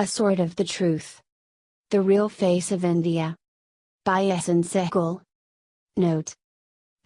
A Sword of the Truth. The Real Face of India. By Yasin Sehgal. Note.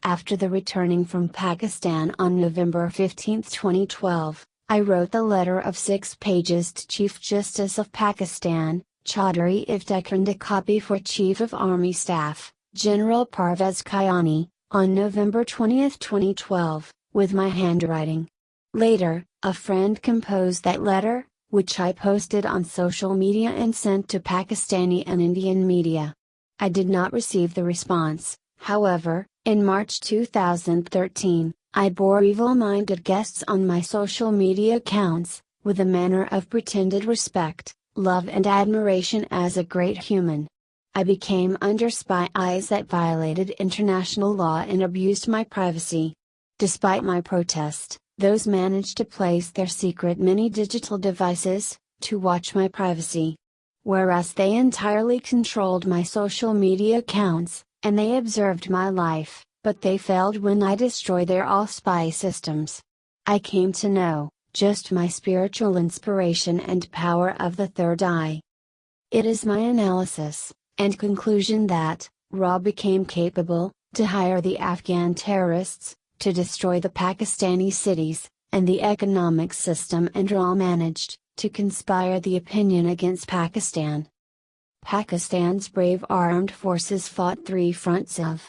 After the returning from Pakistan on November 15, 2012, I wrote the letter of 6 pages to Chief Justice of Pakistan, Chaudhry Iftikhar, and a copy for Chief of Army Staff, General Parvez Kayani, on November 20, 2012, with my handwriting. Later, a friend composed that letter, which I posted on social media and sent to Pakistani and Indian media. I did not receive the response, however. In March 2013, I bore evil-minded guests on my social media accounts, with a manner of pretended respect, love and admiration as a great human. I became under spy eyes that violated international law and abused my privacy. Despite my protest, those managed to place their secret mini digital devices, to watch my privacy. Whereas they entirely controlled my social media accounts, and they observed my life, but they failed when I destroyed their all spy systems. I came to know, just my spiritual inspiration and power of the third eye. It is my analysis, and conclusion that, Ra became capable, to hire the Afghan terrorists, to destroy the Pakistani cities, and the economic system, and Ra managed, to conspire the opinion against Pakistan. Pakistan's brave armed forces fought 3 fronts of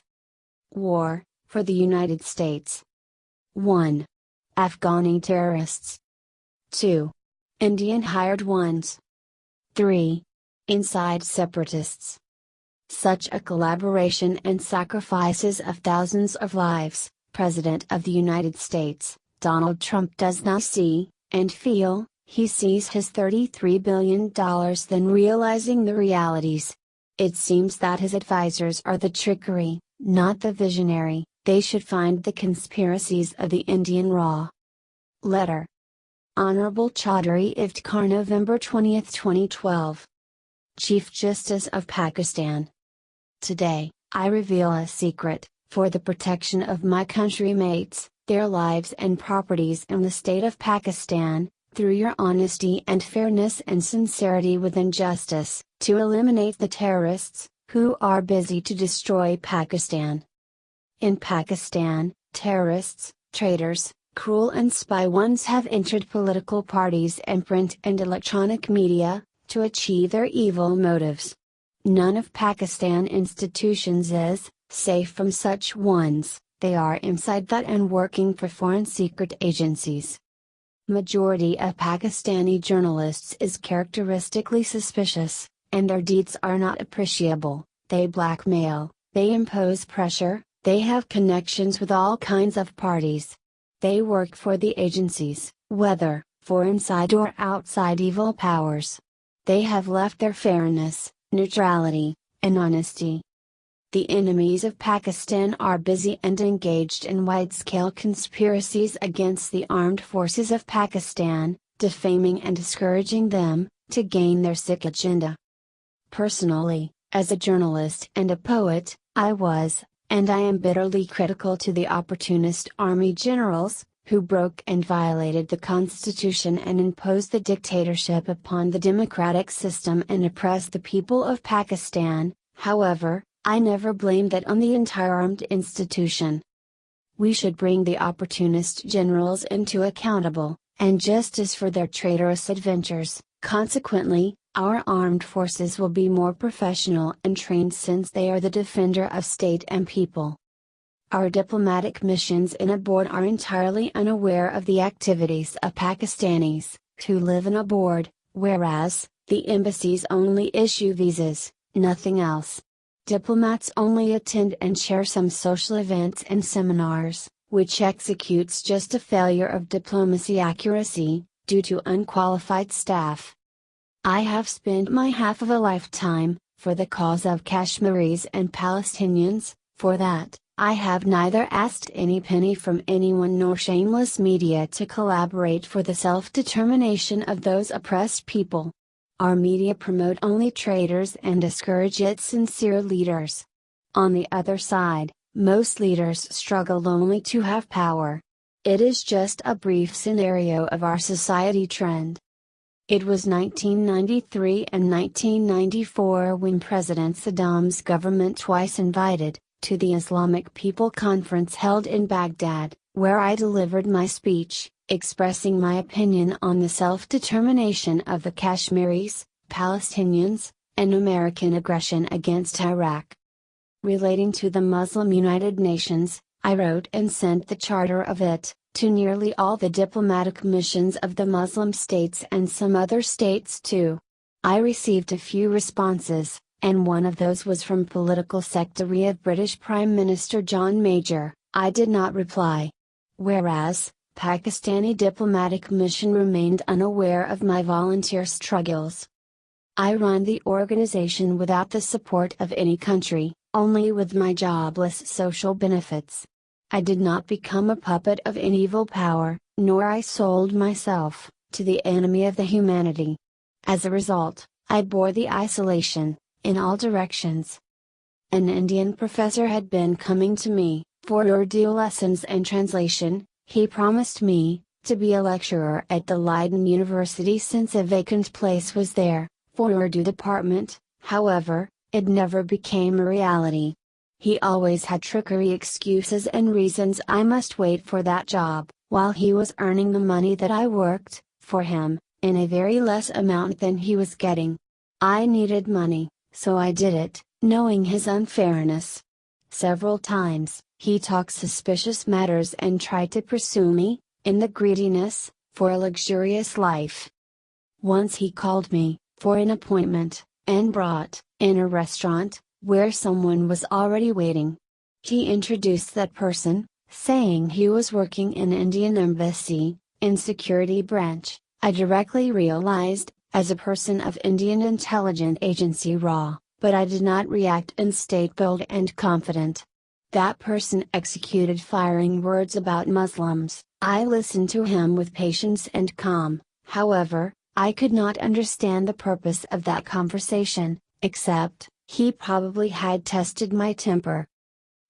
war, for the United States. 1. Afghani terrorists. 2. Indian hired ones. 3. Inside separatists. Such a collaboration and sacrifices of thousands of lives, President of the United States, Donald Trump does not see, and feel. He sees his $33 billion then realizing the realities. It seems that his advisors are the trickery, not the visionary. They should find the conspiracies of the Indian Ra. Letter. Honorable Chaudhry Iftikhar, November 20, 2012. Chief Justice of Pakistan. Today, I reveal a secret, for the protection of my country mates, their lives and properties in the state of Pakistan, through your honesty and fairness and sincerity within justice, to eliminate the terrorists, who are busy to destroy Pakistan. In Pakistan, terrorists, traitors, cruel and spy ones have entered political parties and print and electronic media, to achieve their evil motives. None of Pakistan institutions is safe from such ones. They are inside that and working for foreign secret agencies. Majority of Pakistani journalists is characteristically suspicious, and their deeds are not appreciable. They blackmail, they impose pressure, they have connections with all kinds of parties. They work for the agencies, whether for inside or outside evil powers. They have left their fairness, neutrality, and honesty. The enemies of Pakistan are busy and engaged in wide-scale conspiracies against the armed forces of Pakistan, defaming and discouraging them, to gain their sick agenda. Personally, as a journalist and a poet, I was, and I am bitterly critical to the opportunist army generals, who broke and violated the constitution and imposed the dictatorship upon the democratic system and oppressed the people of Pakistan. However, I never blame that on the entire armed institution. We should bring the opportunist generals into accountable, and justice for their traitorous adventures. Consequently, our armed forces will be more professional and trained since they are the defender of state and people. Our diplomatic missions in abroad are entirely unaware of the activities of Pakistanis, who live in abroad, whereas, the embassies only issue visas, nothing else. Diplomats only attend and share some social events and seminars, which executes just a failure of diplomacy accuracy, due to unqualified staff. I have spent my half of a lifetime, for the cause of Kashmiris and Palestinians. For that, I have neither asked any penny from anyone nor shameless media to collaborate for the self-determination of those oppressed people. Our media promote only traitors and discourage its sincere leaders. On the other side, most leaders struggle only to have power. It is just a brief scenario of our society trend. It was 1993 and 1994 when President Saddam's government twice invited, to the Islamic People Conference held in Baghdad, where I delivered my speech, expressing my opinion on the self-determination of the Kashmiris, Palestinians, and American aggression against Iraq. Relating to the Muslim United Nations, I wrote and sent the charter of it, to nearly all the diplomatic missions of the Muslim states and some other states too. I received a few responses, and one of those was from Political Secretary of British Prime Minister John Major. I did not reply. Whereas, Pakistani diplomatic mission remained unaware of my volunteer struggles. I run the organization without the support of any country, only with my jobless social benefits. I did not become a puppet of any evil power, nor I sold myself, to the enemy of the humanity. As a result, I bore the isolation, in all directions. An Indian professor had been coming to me, for Urdu lessons and translation. He promised me, to be a lecturer at the Leiden University since a vacant place was there, for Urdu department. However, it never became a reality. He always had trickery excuses and reasons I must wait for that job, while he was earning the money that I worked, for him, in a very less amount than he was getting. I needed money, so I did it, knowing his unfairness. Several times, he talked suspicious matters and tried to pursue me, in the greediness, for a luxurious life. Once he called me, for an appointment, and brought, in a restaurant, where someone was already waiting. He introduced that person, saying he was working in Indian Embassy, in security branch. I directly realized, as a person of Indian Intelligence Agency RAW, but I did not react and stayed bold and confident. That person executed firing words about Muslims. I listened to him with patience and calm. However, I could not understand the purpose of that conversation, except, he probably had tested my temper.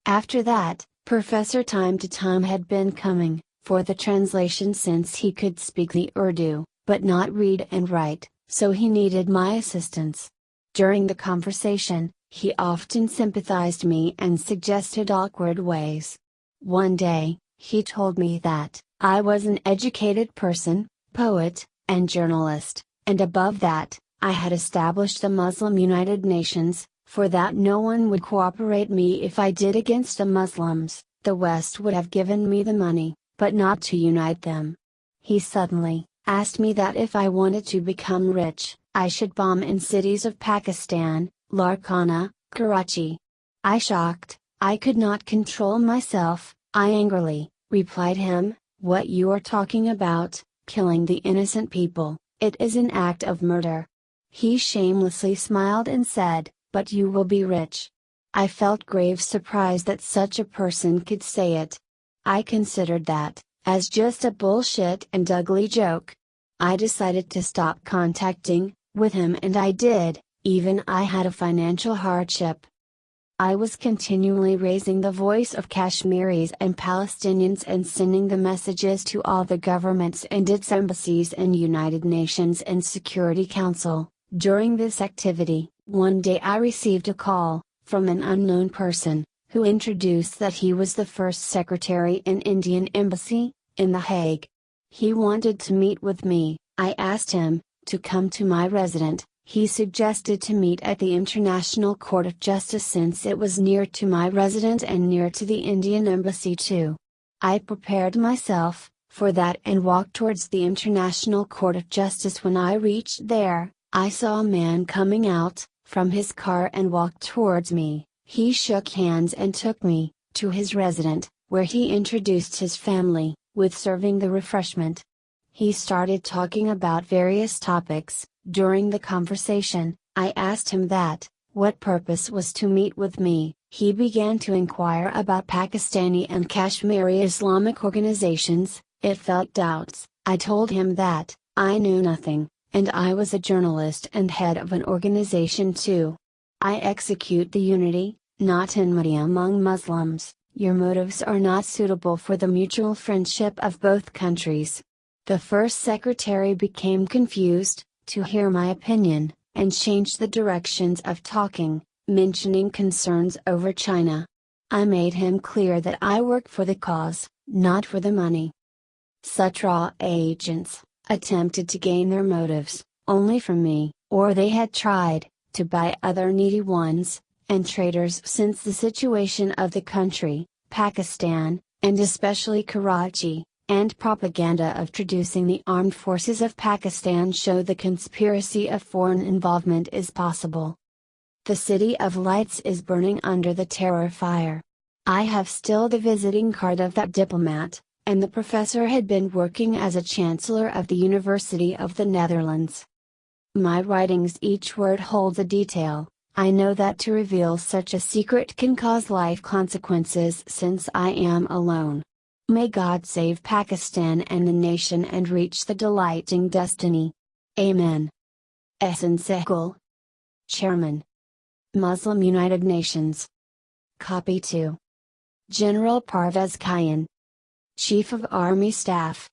After that, Professor time to time had been coming, for the translation since he could speak the Urdu, but not read and write, so he needed my assistance. During the conversation, he often sympathized me and suggested awkward ways. One day, he told me that, I was an educated person, poet, and journalist, and above that, I had established the Muslim United Nations, for that no one would cooperate me if I did against the Muslims. The West would have given me the money, but not to unite them. He suddenly asked me that if I wanted to become rich, I should bomb in cities of Pakistan, Larkana, Karachi. I shocked, I could not control myself. I angrily replied him, "What you are talking about, killing the innocent people, it is an act of murder." He shamelessly smiled and said, "But you will be rich." I felt grave surprise that such a person could say it. I considered that, as just a bullshit and ugly joke. I decided to stop contacting with him, and I did, even I had a financial hardship. I was continually raising the voice of Kashmiris and Palestinians and sending the messages to all the governments and its embassies and United Nations and Security Council. During this activity, one day I received a call, from an unknown person, who introduced that he was the first secretary in Indian Embassy, in The Hague. He wanted to meet with me. I asked him, to come to my residence. He suggested to meet at the International Court of Justice since it was near to my residence and near to the Indian Embassy too. I prepared myself, for that and walked towards the International Court of Justice. When I reached there, I saw a man coming out, from his car and walked towards me. He shook hands and took me, to his residence, where he introduced his family, with serving the refreshment. He started talking about various topics. During the conversation, I asked him that, what purpose was to meet with me. He began to inquire about Pakistani and Kashmiri Islamic organizations. It felt doubts. I told him that, I knew nothing, and I was a journalist and head of an organization too. I execute the unity, not enmity among Muslims. Your motives are not suitable for the mutual friendship of both countries. The first secretary became confused, to hear my opinion, and changed the directions of talking, mentioning concerns over China. I made him clear that I work for the cause, not for the money. Such raw agents attempted to gain their motives only from me, or they had tried to buy other needy ones and traitors. Since the situation of the country, Pakistan, and especially Karachi, and propaganda of traducing the armed forces of Pakistan show the conspiracy of foreign involvement is possible. The City of Lights is burning under the terror fire. I have still the visiting card of that diplomat, and the professor had been working as a chancellor of the University of the Netherlands. My writings, each word holds a detail. I know that to reveal such a secret can cause life consequences since I am alone. May God save Pakistan and the nation and reach the delighting destiny. Amen. Ehsan Sehgal, Chairman, Muslim United Nations. Copy 2. General Parvez Kayan, Chief of Army Staff.